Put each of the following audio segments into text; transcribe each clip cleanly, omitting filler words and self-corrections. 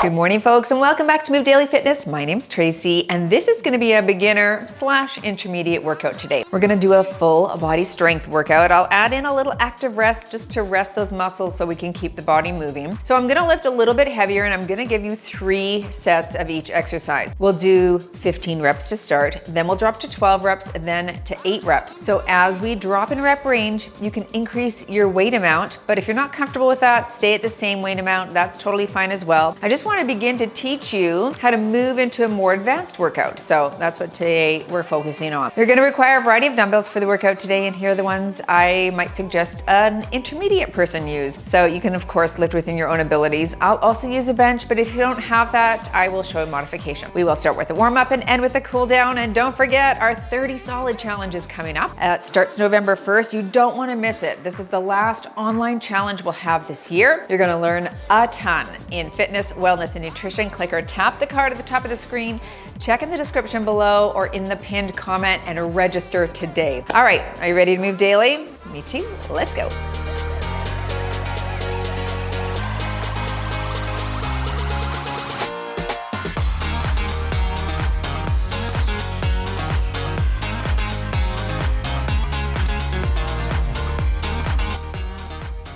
Good morning, folks, and welcome back to Move Daily Fitness. My name's Tracy, and this is gonna be a beginner / intermediate workout today. We're gonna do a full body strength workout. I'll add in a little active rest just to rest those muscles so we can keep the body moving. So I'm gonna lift a little bit heavier, and I'm gonna give you 3 sets of each exercise. We'll do 15 reps to start, then we'll drop to 12 reps, and then to 8 reps. So as we drop in rep range, you can increase your weight amount, but if you're not comfortable with that, stay at the same weight amount. That's totally fine as well. I just want to begin to teach you how to move into a more advanced workout. So that's what today we're focusing on. You're going to require a variety of dumbbells for the workout today, and here are the ones I might suggest an intermediate person use. So you can of course lift within your own abilities. I'll also use a bench, but if you don't have that, I will show a modification. We will start with a warm up and end with a cool down, and don't forget our 30 solid challenge is coming up. It starts November 1st. You don't want to miss it. This is the last online challenge we'll have this year. You're going to learn a ton in fitness, wellness, and nutrition. Click or tap the card at the top of the screen, check in the description below or in the pinned comment, and register today. All right, are you ready to move daily? Me too, let's go.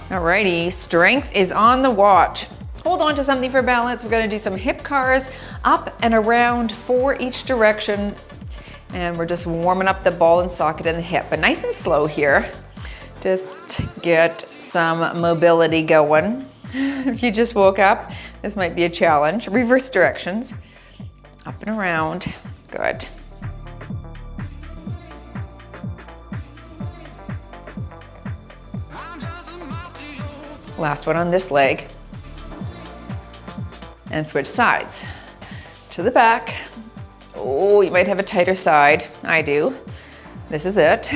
Alrighty, strength is on the watch. Hold on to something for balance. We're gonna do some hip cars up and around for each direction. And we're just warming up the ball and socket in the hip, but nice and slow here. Just get some mobility going. If you just woke up, this might be a challenge. Reverse directions, up and around, good. Last one on this leg. And switch sides. To the back. Oh, you might have a tighter side. I do. This is it.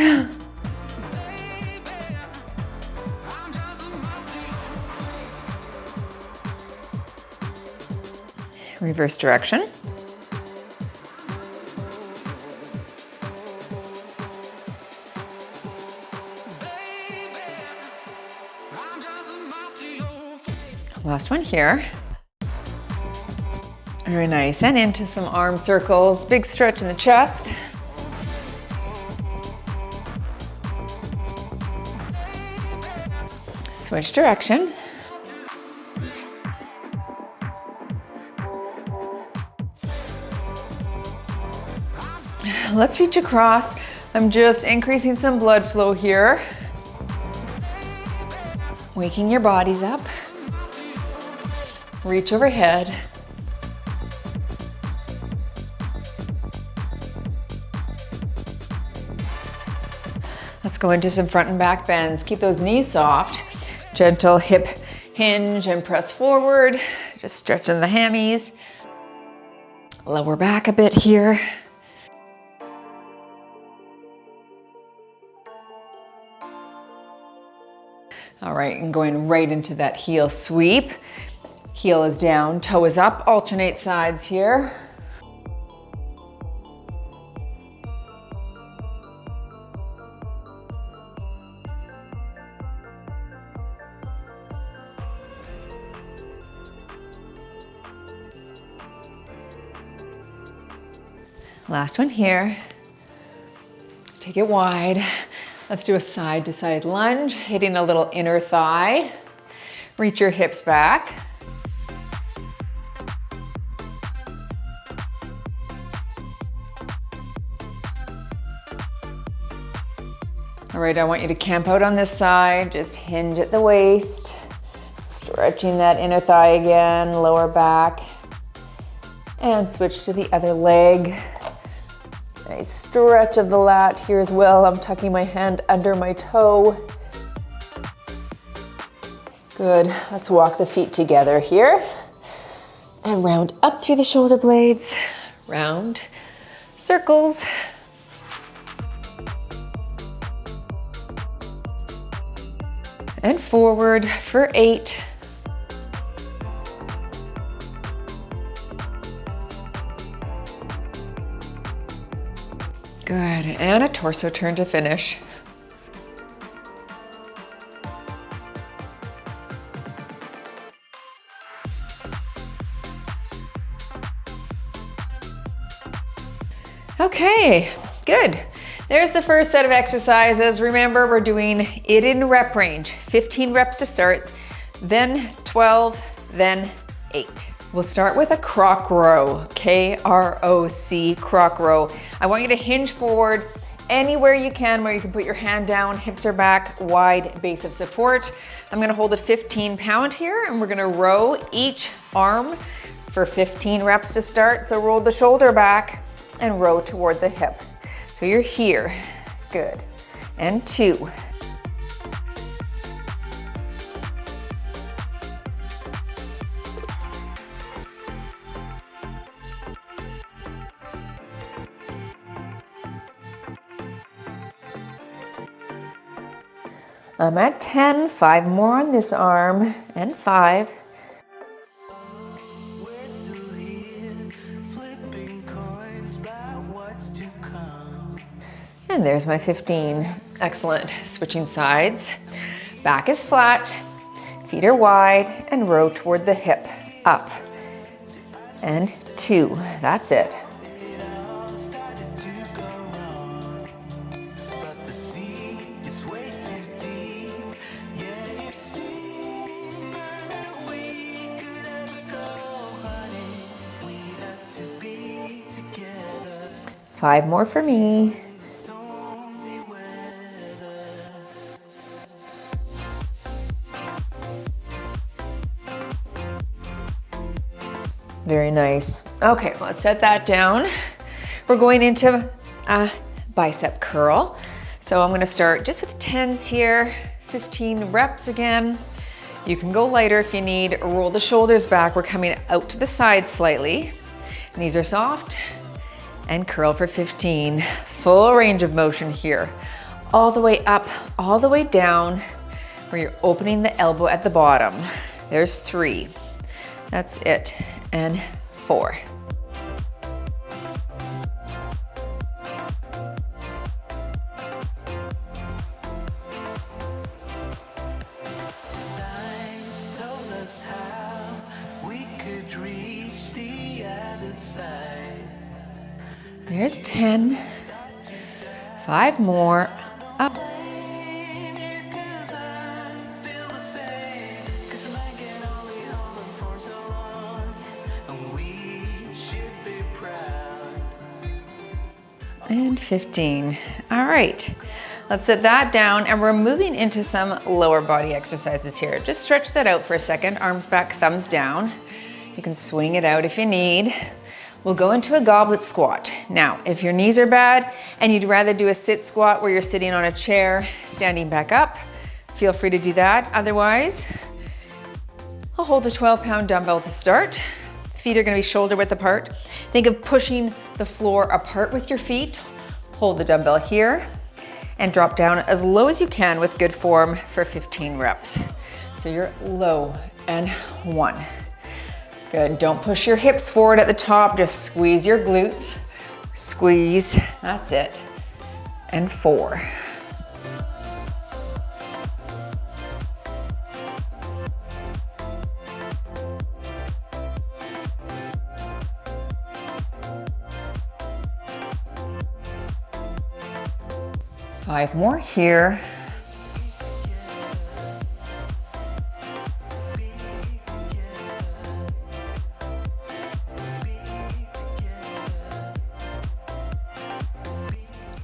Reverse direction. Last one here. Very nice, and into some arm circles. Big stretch in the chest. Switch direction. Let's reach across. I'm just increasing some blood flow here. Waking your bodies up. Reach overhead. Let's go into some front and back bends. Keep those knees soft. Gentle hip hinge and press forward. Just stretching the hammies. Lower back a bit here. All right, and going right into that heel sweep. Heel is down, toe is up. Alternate sides here. Last one here. Take it wide. Let's do a side to side lunge, hitting a little inner thigh. Reach your hips back. All right, I want you to camp out on this side. Just hinge at the waist. Stretching that inner thigh again, lower back. And switch to the other leg. Nice stretch of the lat here as well. I'm tucking my hand under my toe. Good, let's walk the feet together here. And round up through the shoulder blades. Round, circles. And forward for 8. Good, and a torso turn to finish. Okay, good. There's the first set of exercises. Remember, we're doing it in rep range. 15 reps to start, then 12, then 8. We'll start with a croc row, K-R-O-C, croc row. I want you to hinge forward anywhere you can where you can put your hand down, hips are back, wide base of support. I'm gonna hold a 15-pound here and we're gonna row each arm for 15 reps to start. So roll the shoulder back and row toward the hip. So you're here, good. And 2. I'm at 10, 5 more on this arm, and 5. And there's my 15. Excellent. Switching sides. Back is flat, feet are wide, and row toward the hip. Up. And 2. That's it. Five more for me. Very nice. Okay, let's set that down. We're going into a bicep curl. So I'm gonna start just with 10s here, 15 reps again. You can go lighter if you need. Roll the shoulders back. We're coming out to the side slightly. Knees are soft. And curl for 15. Full range of motion here. All the way up, all the way down, where you're opening the elbow at the bottom. There's 3. That's it. And 4. Science told us how we could reach the other side. There's 10. 5 more. Up. And 15. All right, let's set that down and we're moving into some lower body exercises here. Just stretch that out for a second. Arms back, thumbs down. You can swing it out if you need. We'll go into a goblet squat. Now, if your knees are bad and you'd rather do a sit squat where you're sitting on a chair, standing back up, feel free to do that. Otherwise, I'll hold a 12-pound dumbbell to start. Feet are gonna be shoulder width apart. Think of pushing the floor apart with your feet. Hold the dumbbell here and drop down as low as you can with good form for 15 reps. So you're low and 1. Good, don't push your hips forward at the top, just squeeze your glutes. Squeeze, that's it. And 4. Five more here.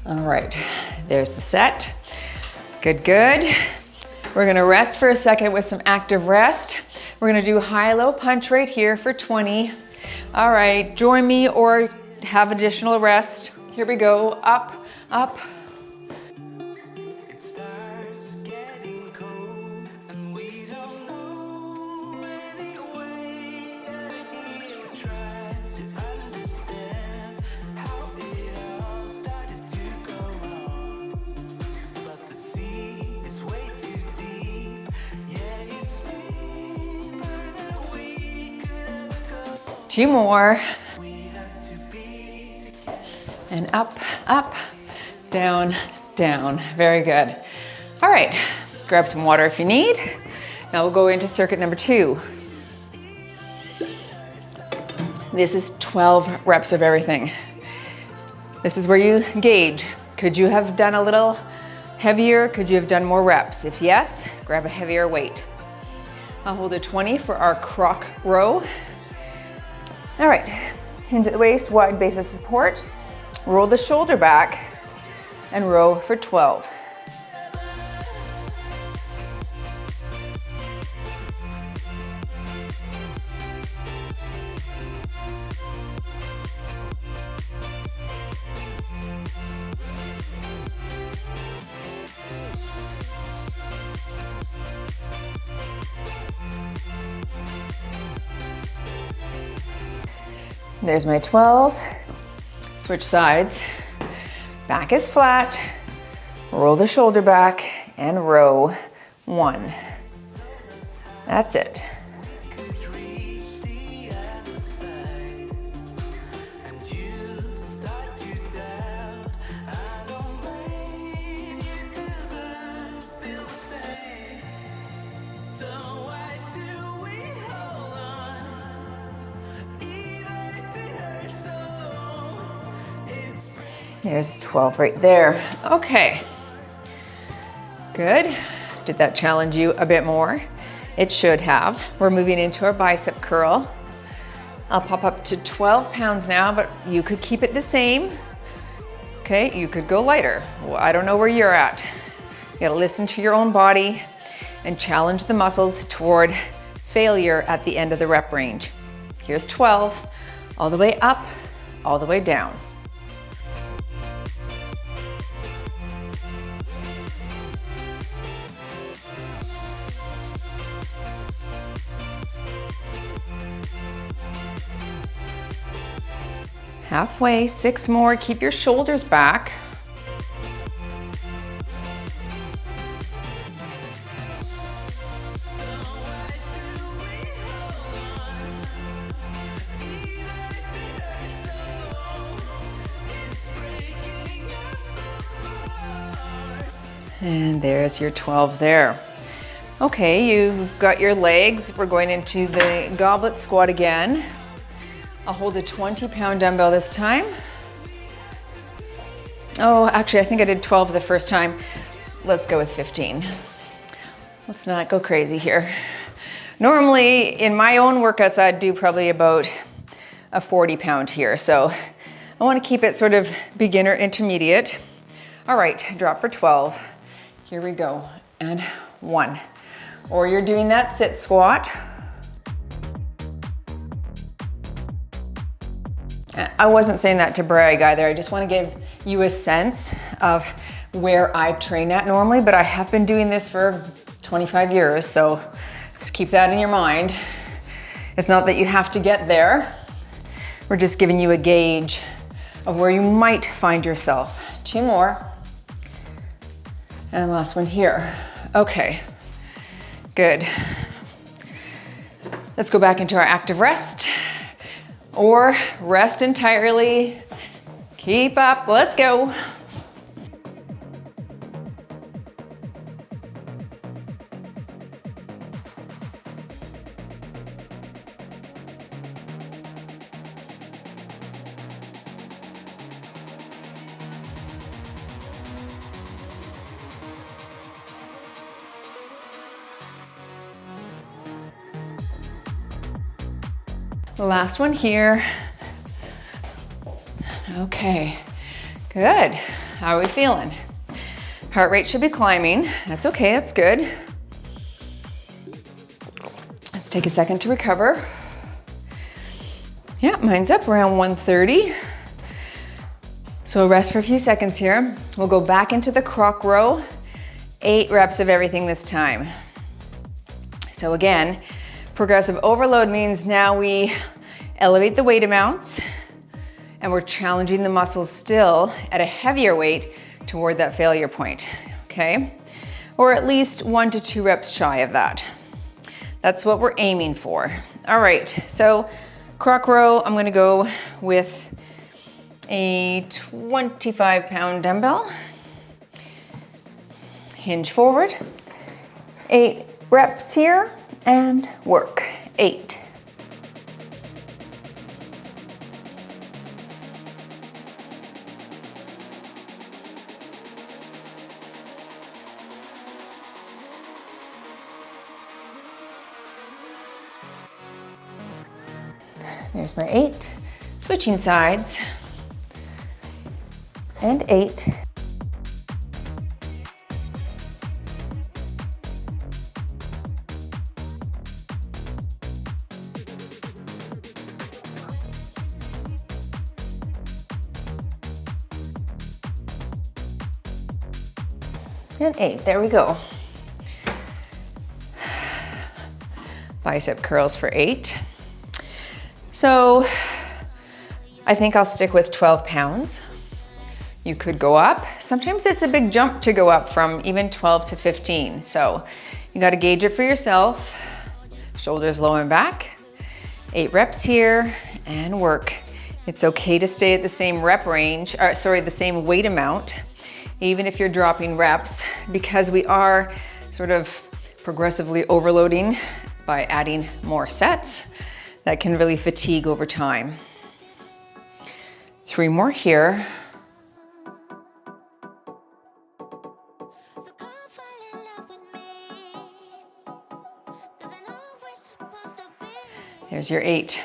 All right, there's the set. Good, good. We're gonna rest for a second with some active rest. We're gonna do high-low punch right here for 20. All right, join me or have additional rest. Here we go, up, up. Two more. And up, up, down, down. Very good. All right, grab some water if you need. Now we'll go into circuit number 2. This is 12 reps of everything. This is where you gauge. Could you have done a little heavier? Could you have done more reps? If yes, grab a heavier weight. I'll hold a 20 for our croc row. All right, hinge at the waist, wide base of support. Roll the shoulder back and row for 12. There's my 12. Switch sides. Back is flat. Roll the shoulder back and row 1. That's it. There's 12 right there. Okay, good. Did that challenge you a bit more? It should have. We're moving into our bicep curl. I'll pop up to 12 pounds now, but you could keep it the same. Okay, you could go lighter. Well, I don't know where you're at. You gotta listen to your own body and challenge the muscles toward failure at the end of the rep range. Here's 12, all the way up, all the way down. Halfway, 6 more, keep your shoulders back. And there's your 12 there. Okay, you've got your legs. We're going into the goblet squat again. I'll hold a 20-pound dumbbell this time. Oh, actually, I think I did 12 the first time. Let's go with 15. Let's not go crazy here. Normally, in my own workouts, I'd do probably about a 40-pound here. So I want to keep it sort of beginner intermediate. All right, drop for 12. Here we go. And 1. Or you're doing that sit squat. I wasn't saying that to brag either. I just want to give you a sense of where I train at normally, but I have been doing this for 25 years, so just keep that in your mind. It's not that you have to get there. We're just giving you a gauge of where you might find yourself. 2 more. And last one here. Okay, good. Let's go back into our active rest. Or rest entirely. Keep up, let's go. Last one here. Okay, good. How are we feeling? Heart rate should be climbing. That's okay, that's good. Let's take a second to recover. Yeah, mine's up around 130. So we'll rest for a few seconds here. We'll go back into the croc row. 8 reps of everything this time. So again, progressive overload means now we elevate the weight amounts and we're challenging the muscles still at a heavier weight toward that failure point, okay? Or at least 1 to 2 reps shy of that. That's what we're aiming for. All right, so croc row, I'm gonna go with a 25-pound dumbbell. Hinge forward. 8 reps here and work. 8. There's my 8. Switching sides. And 8. And 8, there we go. Bicep curls for 8. So I think I'll stick with 12 pounds. You could go up. Sometimes it's a big jump to go up from even 12 to 15. So you gotta gauge it for yourself. Shoulders low and back. 8 reps here and work. It's okay to stay at the same rep range, the same weight amount, even if you're dropping reps, because we are sort of progressively overloading by adding more sets that can really fatigue over time. 3 more here. There's your 8.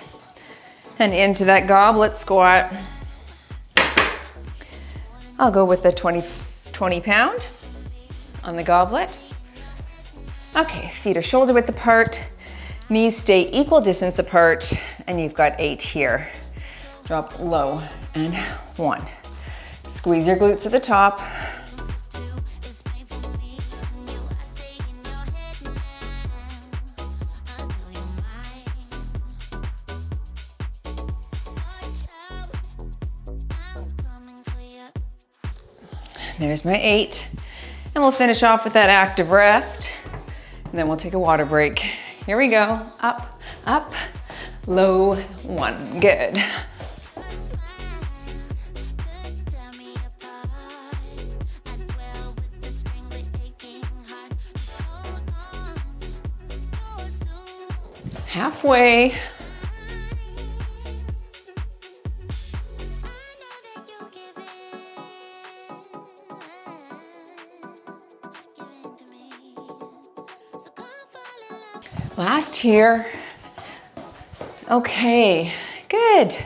And into that goblet squat. I'll go with the 20 pound on the goblet. Okay, feet are shoulder width apart. Knees stay equal distance apart, and you've got 8 here. Drop low and 1. Squeeze your glutes at the top. There's my 8. And we'll finish off with that active rest. And then we'll take a water break. Here we go. Up, up, low, 1. Good. Halfway. Last here. Okay, good.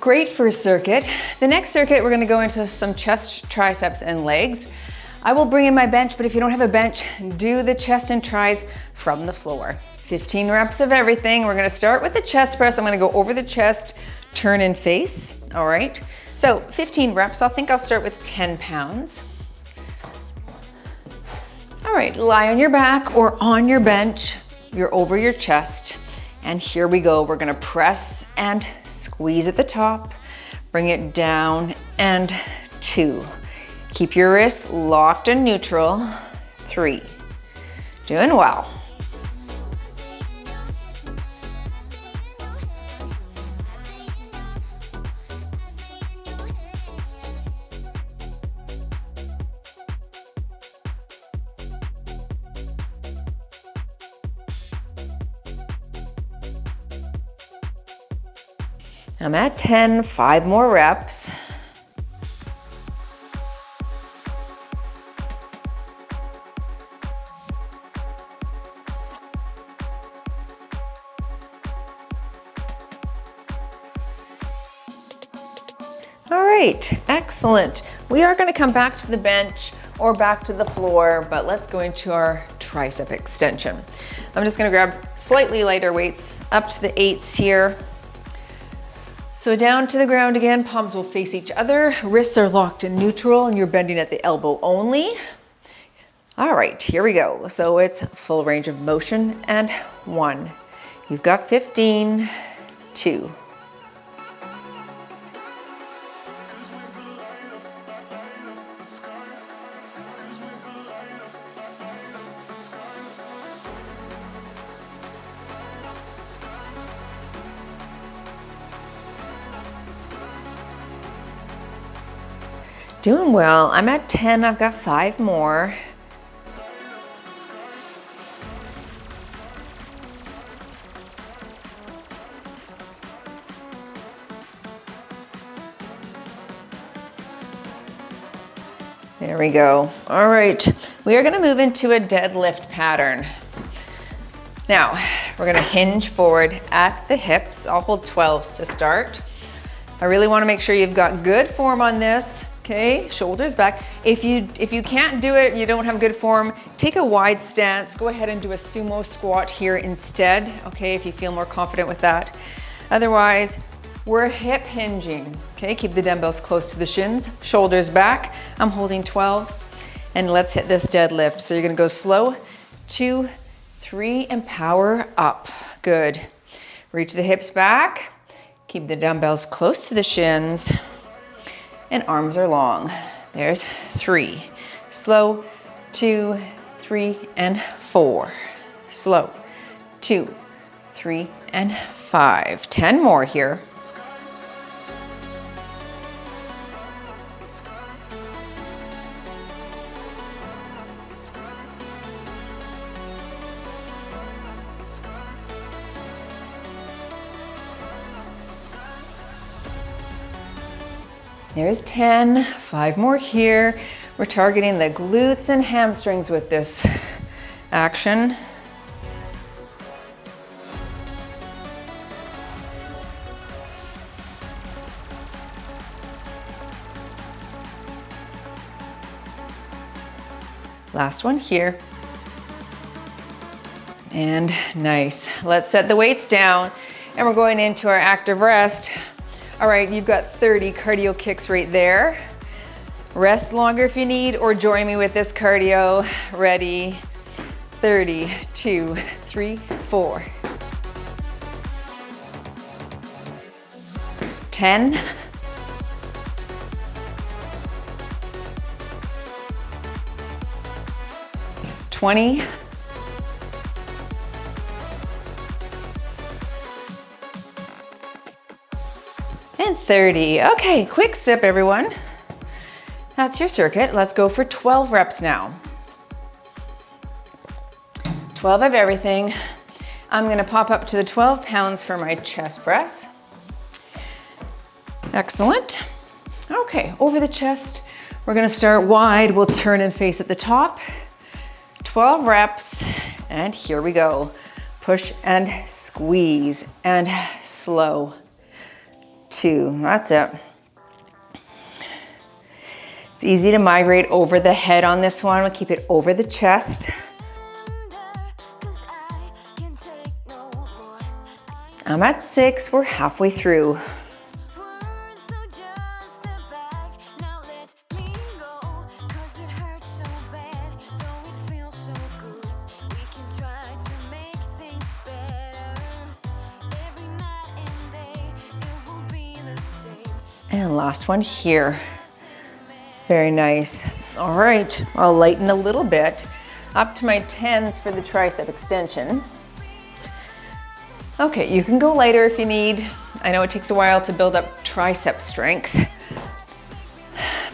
Great first circuit. The next circuit, we're gonna go into some chest, triceps, and legs. I will bring in my bench, but if you don't have a bench, do the chest and tris from the floor. 15 reps of everything. We're gonna start with the chest press. I'm gonna go over the chest, turn and face, all right? So 15 reps, I think I'll start with 10 pounds. All right, lie on your back or on your bench. You're over your chest. And here we go. We're gonna press and squeeze at the top. Bring it down and 2. Keep your wrists locked and neutral. 3. Doing well. I'm at 10, 5 more reps. All right, excellent. We are gonna come back to the bench or back to the floor, but let's go into our tricep extension. I'm just gonna grab slightly lighter weights up to the 8s here. So down to the ground again, palms will face each other, wrists are locked in neutral, and you're bending at the elbow only. All right, here we go. So it's full range of motion and 1. You've got 15, 2. Doing well. I'm at 10, I've got 5 more. There we go. All right, we are gonna move into a deadlift pattern. Now, We're gonna hinge forward at the hips. I'll hold 12s to start. I really wanna make sure you've got good form on this. Okay, shoulders back. If you can't do it, you don't have good form, take a wide stance. Go ahead and do a sumo squat here instead, okay, if you feel more confident with that. Otherwise, we're hip hinging, okay? Keep the dumbbells close to the shins, shoulders back. I'm holding 12s, and let's hit this deadlift. So you're gonna go slow, 2, 3, and power up. Good. Reach the hips back. Keep the dumbbells close to the shins, and arms are long. There's 3. Slow, 2, 3, and 4. Slow, 2, 3, and 5. 10 more here. There's 10, 5 more here. We're targeting the glutes and hamstrings with this action. Last one here. And nice. Let's set the weights down, and we're going into our active rest. All right, you've got 30 cardio kicks right there. Rest longer if you need, or join me with this cardio. Ready? 30, 2, 3, 4. 10. 20. And 30. Okay, quick sip, everyone. That's your circuit. Let's go for 12 reps now. 12 of everything. I'm gonna pop up to the 12 pounds for my chest press. Excellent. Okay, over the chest, we're gonna start wide. We'll turn and face at the top. 12 reps, and here we go. Push and squeeze, and slow. 2, that's it. It's easy to migrate over the head on this one. We'll keep it over the chest. I'm at 6, we're halfway through. And last one here. Very nice. All right, I'll lighten a little bit. Up to my 10s for the tricep extension. Okay, you can go lighter if you need. I know it takes a while to build up tricep strength.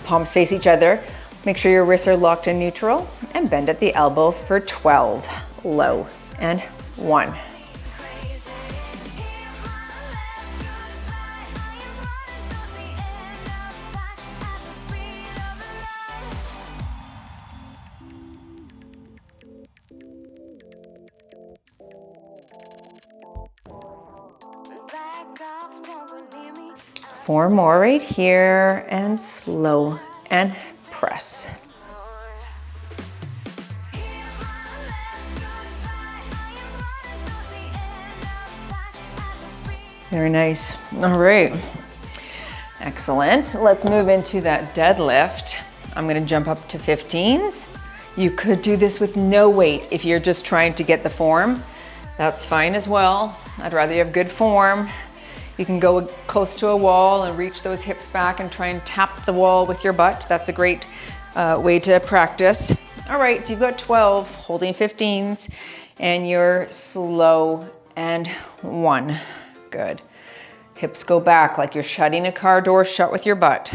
Palms face each other. Make sure your wrists are locked in neutral, and bend at the elbow for 12. Low, and 1. Four more right here, and slow, and press. Very nice. All right. Excellent. Let's move into that deadlift. I'm gonna jump up to 15s. You could do this with no weight if you're just trying to get the form. That's fine as well. I'd rather you have good form. You can go close to a wall and reach those hips back and try and tap the wall with your butt. That's a great way to practice. All right, you've got 12, holding 15s, and you're slow, and 1. Good. Hips go back like you're shutting a car door shut with your butt.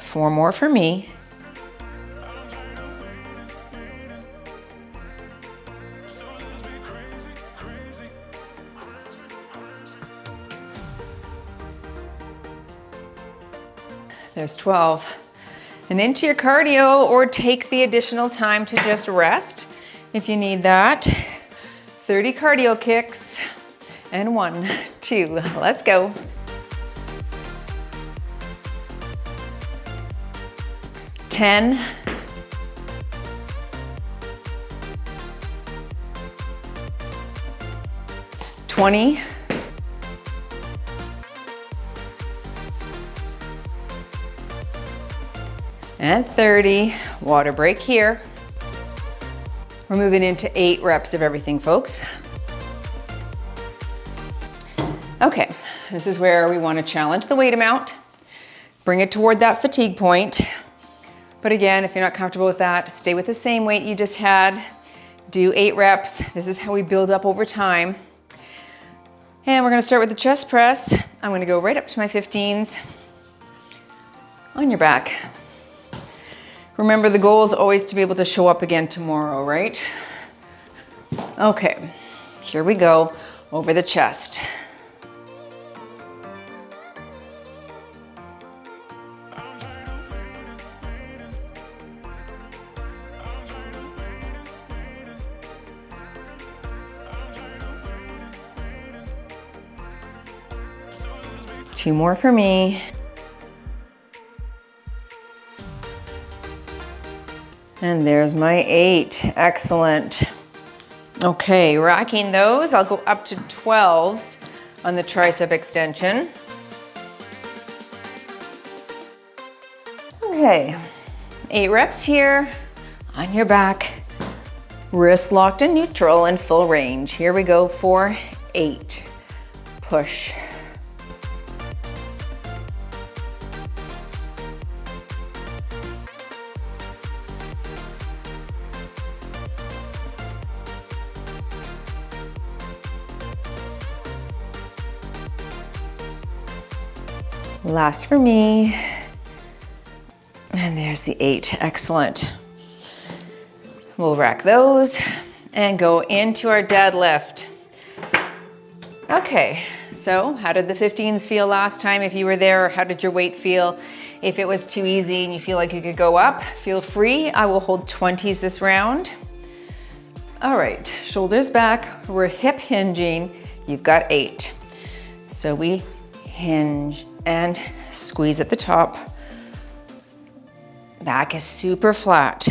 Four more for me. There's 12. And into your cardio, or take the additional time to just rest if you need that. 30 cardio kicks. And 1, 2, let's go. 10. 20. 30. Water break here. We're moving into 8 reps of everything, folks. Okay, this is where we want to challenge the weight amount, bring it toward that fatigue point. But again, if you're not comfortable with that, stay with the same weight you just had. Do 8 reps. This is how we build up over time. And we're gonna start with the chest press. I'm gonna go right up to my 15s on your back. Remember, the goal is always to be able to show up again tomorrow, right? Okay, here we go, over the chest. Two more for me. And there's my 8, excellent. Okay, racking those, I'll go up to 12s on the tricep extension. Okay, 8 reps here, on your back, wrist locked in neutral and full range. Here we go for 8, push. Last for me. And there's the 8, excellent. We'll rack those and go into our deadlift. Okay, so how did the 15s feel last time if you were there? Or how did your weight feel? If it was too easy and you feel like you could go up, feel free. I will hold 20s this round. All right, shoulders back, we're hip hinging. You've got 8. So we hinge and squeeze at the top. Back is super flat.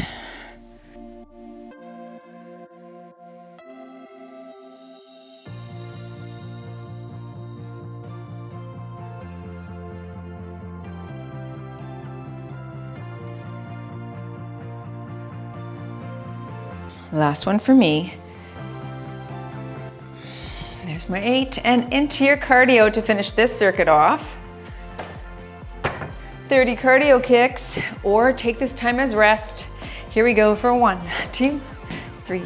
Last one for me. There's my 8, and into your cardio to finish this circuit off. 30 cardio kicks, or take this time as rest. Here we go for 1, 2, 3.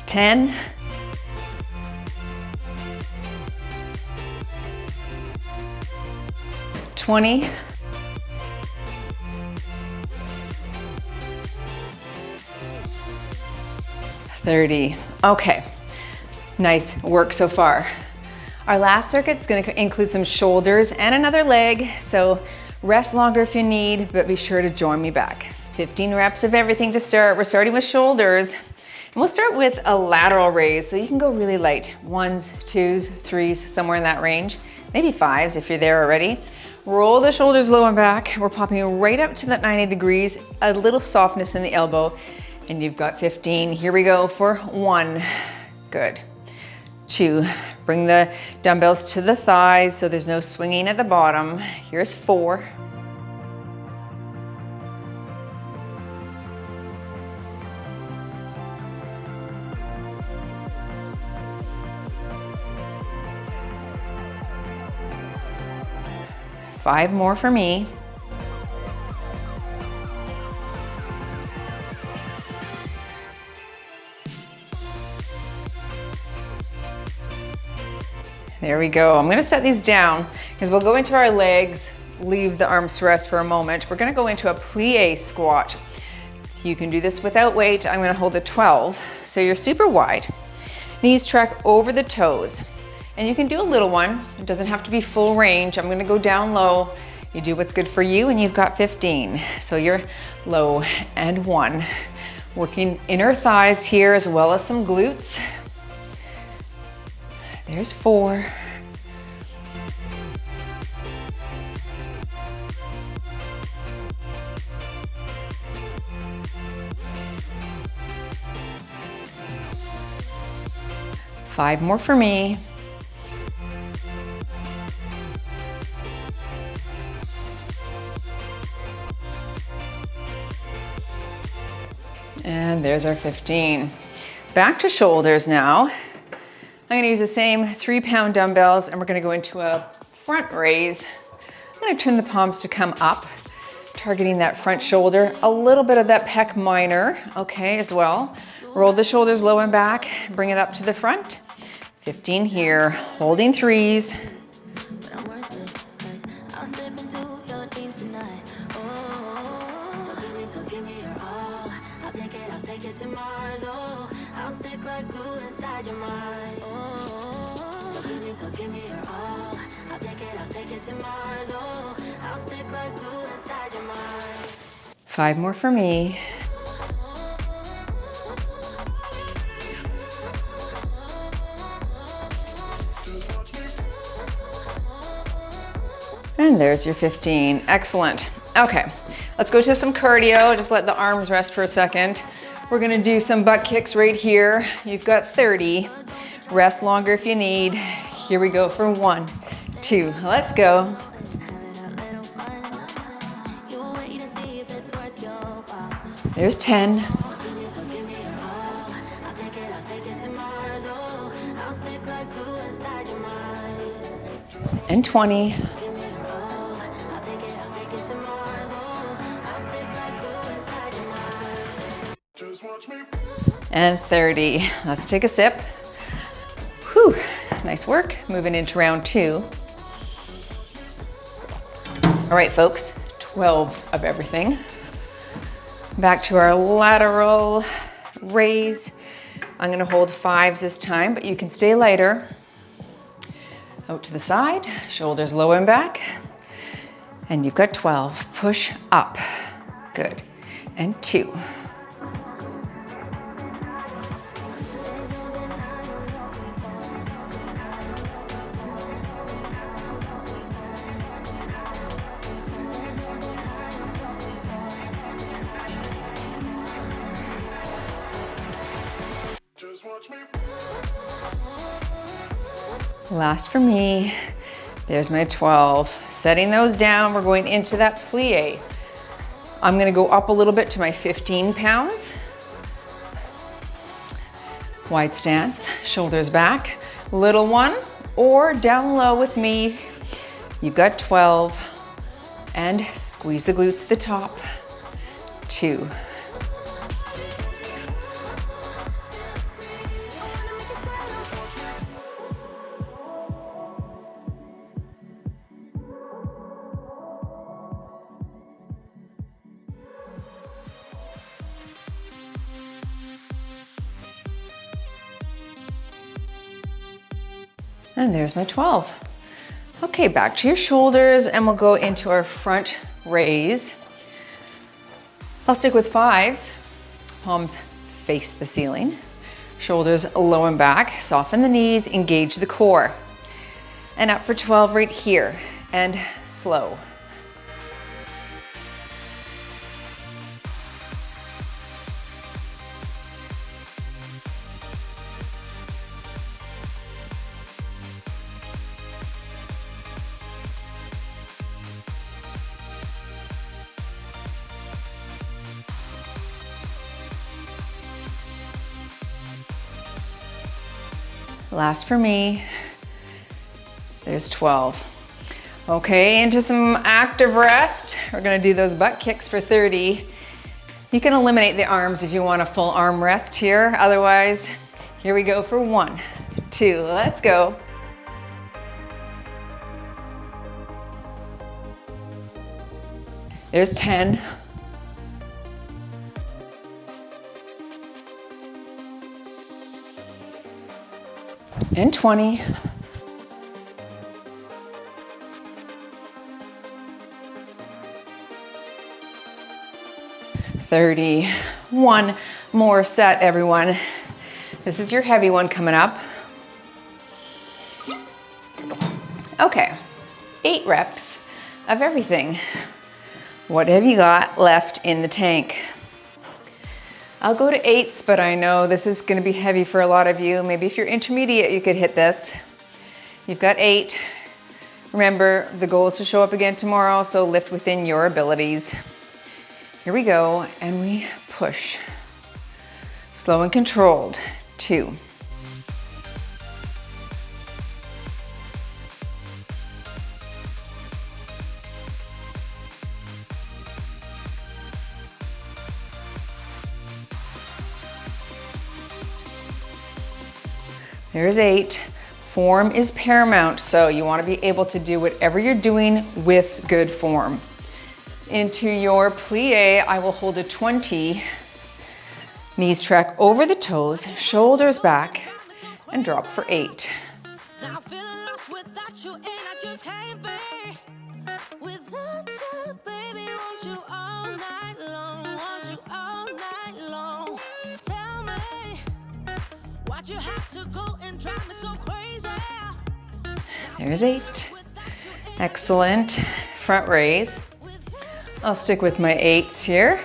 10. 20. 30. Okay, nice work so far. Our last circuit's gonna include some shoulders and another leg, so rest longer if you need, but be sure to join me back. 15 reps of everything to start. We're starting with shoulders, and we'll start with a lateral raise, so you can go really light. 1s, 2s, 3s, somewhere in that range. Maybe 5s if you're there already. Roll the shoulders low and back. We're popping right up to that 90 degrees, a little softness in the elbow, and you've got 15. Here we go for 1. Good. 2. Bring the dumbbells to the thighs so there's no swinging at the bottom. Here's 4. 5 more for me. There we go. I'm gonna set these down because we'll go into our legs, leave the arms to rest for a moment. We're gonna go into a plie squat. You can do this without weight. I'm gonna hold a 12. So you're super wide. Knees track over the toes. And you can do a little one. It doesn't have to be full range. I'm gonna go down low. You do what's good for you and you've got 15. So you're low and 1. Working inner thighs here as well as some glutes. There's 4. Five more for me. And there's our 15. Back to shoulders now. I'm gonna use the same 3-pound dumbbells and we're gonna go into a front raise. I'm gonna turn the palms to come up, targeting that front shoulder, a little bit of that pec minor, okay, as well. Roll the shoulders low and back, bring it up to the front. 15 here, holding 3s. Five more for me. And there's your 15. Excellent. Okay, let's go to some cardio. Just let the arms rest for a second. We're gonna do some butt kicks right here. You've got 30. Rest longer if you need. Here we go for 1, 2. Let's go. There's 10. And 20. And 30. Let's take a sip. Whew, nice work. Moving into round 2. All right, folks, 12 of everything. Back to our lateral raise. I'm gonna hold 5s this time, but you can stay lighter. Out to the side, shoulders low and back. And you've got 12. Push up. Good. And 2. Last for me. There's my 12. Setting those down, we're going into that plie. I'm gonna go up a little bit to my 15 pounds. Wide stance, shoulders back. Little one, or down low with me. You've got 12. And squeeze the glutes to the top. 2. And there's my 12. Okay, back to your shoulders and we'll go into our front raise. I'll stick with 5s. Palms face the ceiling. Shoulders low and back. Soften the knees, engage the core. And up for 12 right here. And slow. Last for me, there's 12. Okay, into some active rest. We're gonna do those butt kicks for 30. You can eliminate the arms if you want a full arm rest here. Otherwise, here we go for 1, 2, let's go. There's 10. And 20. 30. One more set, everyone. This is your heavy one coming up. Okay, 8 reps of everything. What have you got left in the tank? I'll go to 8s, but I know this is gonna be heavy for a lot of you. Maybe if you're intermediate, you could hit this. You've got 8. Remember, the goal is to show up again tomorrow, so lift within your abilities. Here we go, and we push. Slow and controlled. 2. There's 8. Form is paramount, so you want to be able to do whatever you're doing with good form. Into your plie, I will hold a 20. Knees track over the toes, shoulders back, and drop for 8. Now feeling lost without you, and I just can't be without you, baby. Want you all night long, want you all night long. Tell me why'd you have to go and drive me so crazy? There's 8. Excellent. Front raise. I'll stick with my 8s here.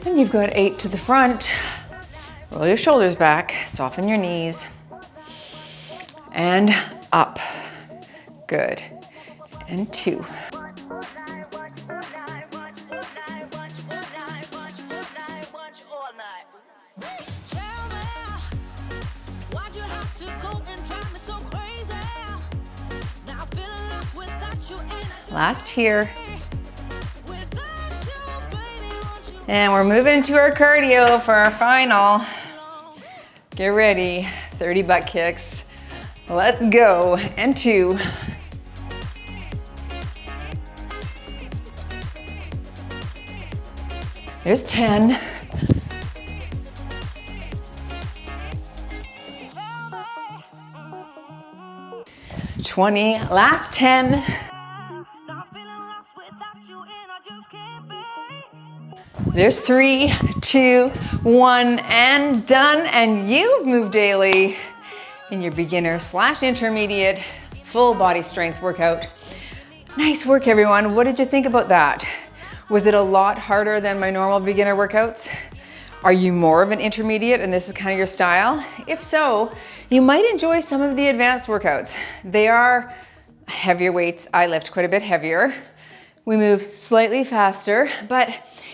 And you've got 8 to the front. Roll your shoulders back, soften your knees. And up. Good. And 2. Last here. And we're moving into our cardio for our final. Get ready, 30 butt kicks. Let's go, and 2. There's 10. 20, last 10. There's 3, 2, 1, and done. And you've moved daily in your beginner / intermediate full body strength workout. Nice work, everyone. What did you think about that? Was it a lot harder than my normal beginner workouts? Are you more of an intermediate and this is kind of your style? If so, you might enjoy some of the advanced workouts. They are heavier weights. I lift quite a bit heavier. We move slightly faster, but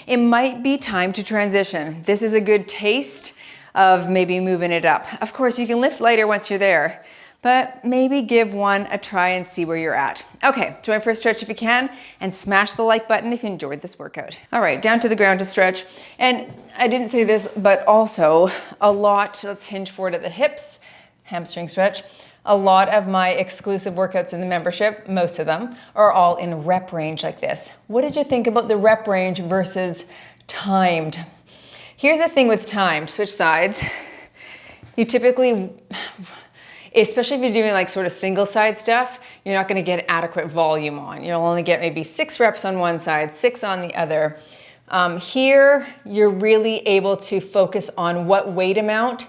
it might be time to transition. This is a good taste of maybe moving it up. Of course, you can lift lighter once you're there, but maybe give one a try and see where you're at. Okay, join for a stretch if you can, and smash the like button if you enjoyed this workout. All right, down to the ground to stretch. And I didn't say this, but also a lot, let's hinge forward at the hips, hamstring stretch. A lot of my exclusive workouts in the membership, most of them, are all in rep range like this. What did you think about the rep range versus timed? Here's the thing with timed, switch sides. You typically, especially if you're doing like sort of single side stuff, you're not gonna get adequate volume on. You'll only get maybe 6 reps on one side, 6 on the other. Here, you're really able to focus on what weight amount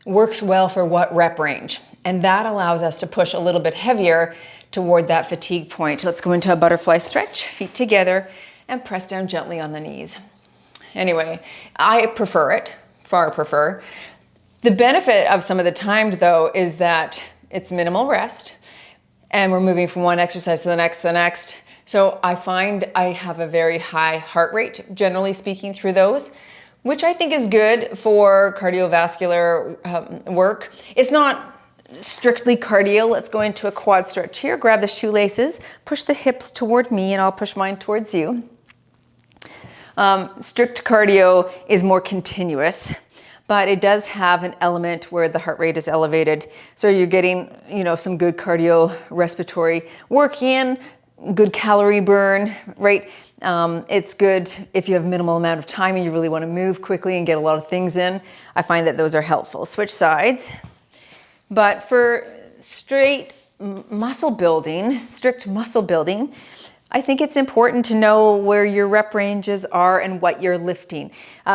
works well for what rep range. And that allows us to push a little bit heavier toward that fatigue point. Let's go into a butterfly stretch, feet together, and press down gently on the knees. Anyway, I prefer it, far prefer. The benefit of some of the timed though is that it's minimal rest and we're moving from one exercise to the next, So I find I have a very high heart rate, generally speaking, through those, which I think is good for cardiovascular work. It's not strictly cardio. Let's go into a quad stretch here. Grab the shoelaces, push the hips toward me, and I'll push mine towards you. Strict cardio is more continuous, but it does have an element where the heart rate is elevated. So you're getting, some good cardio respiratory work in, good calorie burn, right? It's good if you have minimal amount of time and you really want to move quickly and get a lot of things in. I find that those are helpful. Switch sides. But for strict muscle building, I think it's important to know where your rep ranges are and what you're lifting.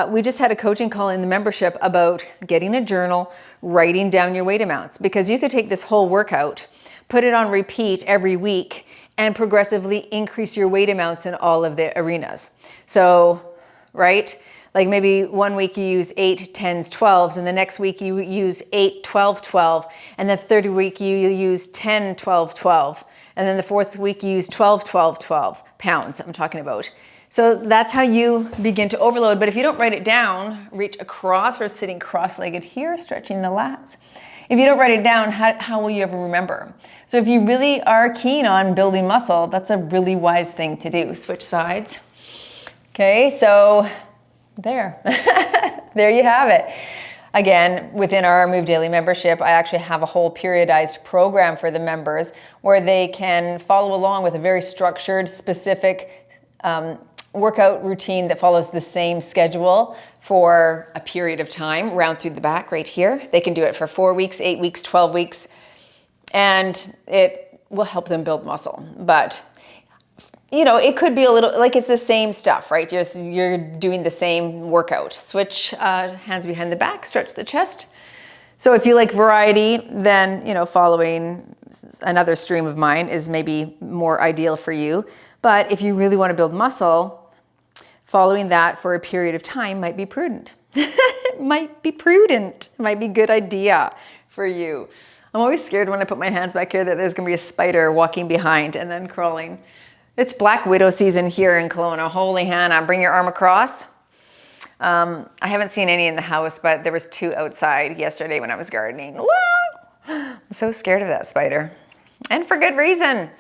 We just had a coaching call in the membership about getting a journal, writing down your weight amounts, because you could take this whole workout, put it on repeat every week, and progressively increase your weight amounts in all of the arenas. So, right? Like maybe one week you use 8, 10s, 12s, and the next week you use 8, 12, 12, and the third week you use 10, 12, 12, and then the fourth week you use 12, 12, 12 pounds, I'm talking about. So that's how you begin to overload. But if you don't write it down, reach across or sitting cross-legged here, stretching the lats. If you don't write it down, how will you ever remember? So if you really are keen on building muscle, that's a really wise thing to do. Switch sides. Okay, so there. There you have it. Again, within our Move Daily membership, I actually have a whole periodized program for the members where they can follow along with a very structured, specific workout routine that follows the same schedule for a period of time, round through the back right here. They can do it for 4 weeks, 8 weeks, 12 weeks, and it will help them build muscle. But you know, it could be a little, like it's the same stuff, right? You're doing the same workout. Switch hands behind the back, stretch the chest. So if you like variety, then, you know, following another stream of mine is maybe more ideal for you. But if you really want to build muscle, following that for a period of time might be prudent. It might be prudent. It might be a good idea for you. I'm always scared when I put my hands back here that there's going to be a spider walking behind and then crawling. It's Black Widow season here in Kelowna. Holy Hannah, bring your arm across. I haven't seen any in the house, but there was 2 outside yesterday when I was gardening. Woo! I'm so scared of that spider. And for good reason.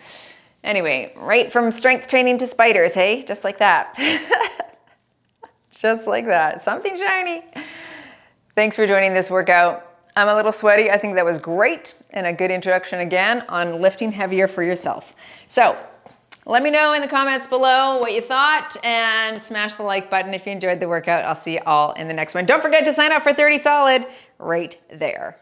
Anyway, right from strength training to spiders, hey? Just like that. Just like that. Something shiny. Thanks for joining this workout. I'm a little sweaty. I think that was great and a good introduction again on lifting heavier for yourself. So, let me know in the comments below what you thought and smash the like button if you enjoyed the workout. I'll see you all in the next one. Don't forget to sign up for 30 Solid right there.